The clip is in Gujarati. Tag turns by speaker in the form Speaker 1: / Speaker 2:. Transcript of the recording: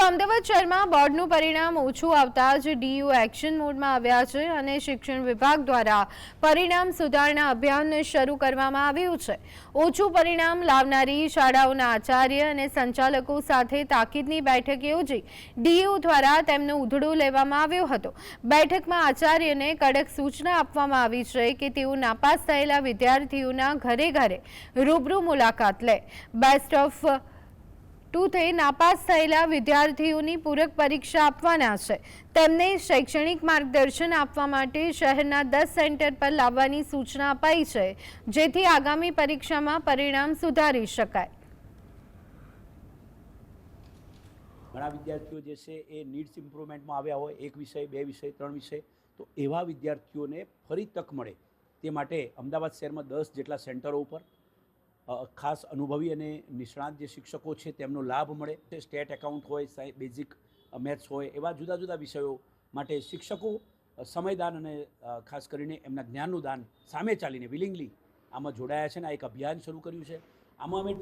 Speaker 1: તો અમદાવાદ શહેરમાં બોર્ડનું પરિણામ ઓછું આવતા જ ડીયુ એક્શન મોડમાં આવ્યા છે અને શિક્ષણ વિભાગ દ્વારા પરિણામ સુધારણા અભિયાન શરૂ કરવામાં આવ્યું છે। ઓછું પરિણામ લાવનારી શાળાઓના આચાર્ય અને સંચાલકો સાથે તાકીદની બેઠક યોજી ડીયુ દ્વારા તેમનો ઉધડો લેવામાં આવ્યો હતો। બેઠકમાં આચાર્યને કડક સૂચના આપવામાં આવી છે કે તેઓ નાપાસ થયેલા વિદ્યાર્થીઓના ઘરે ઘરે રૂબરૂ મુલાકાત લે। બેસ્ટ ઓફ ટુથે નાપાસ થયેલા વિદ્યાર્થીઓની પૂરક પરીક્ષા આપવાના છે। તેમને શૈક્ષણિક માર્ગદર્શન આપવા માટે શહેરના 10 સેન્ટર પર લાવવાની સૂચના અપાઈ છે, જેથી આગામી પરીક્ષામાં પરિણામ સુધારી શકાય।
Speaker 2: ઘણા વિદ્યાર્થીઓ જે છે એ નીડ્સ ઇમ્પ્રુવમેન્ટમાં આવ્યા હોય, 1 વિષય 2 વિષય 3 વિષય, તો એવા વિદ્યાર્થીઓને ફરી તક મળે તે માટે અમદાવાદ શહેરમાં 10 જેટલા સેન્ટરો ઉપર ખાસ અનુભવી અને નિષ્ણાત જે શિક્ષકો છે તેમનો લાભ મળે। સ્ટેટ એકાઉન્ટ હોય, બેઝિક મેથ્સ હોય, એવા જુદા જુદા વિષયો માટે શિક્ષકો સમયદાન અને ખાસ કરીને એમના જ્ઞાનનું દાન સામે ચાલીને વિલિંગલી આમાં જોડાયા છે અને આ એક અભિયાન શરૂ કર્યું છે। આમાં અમે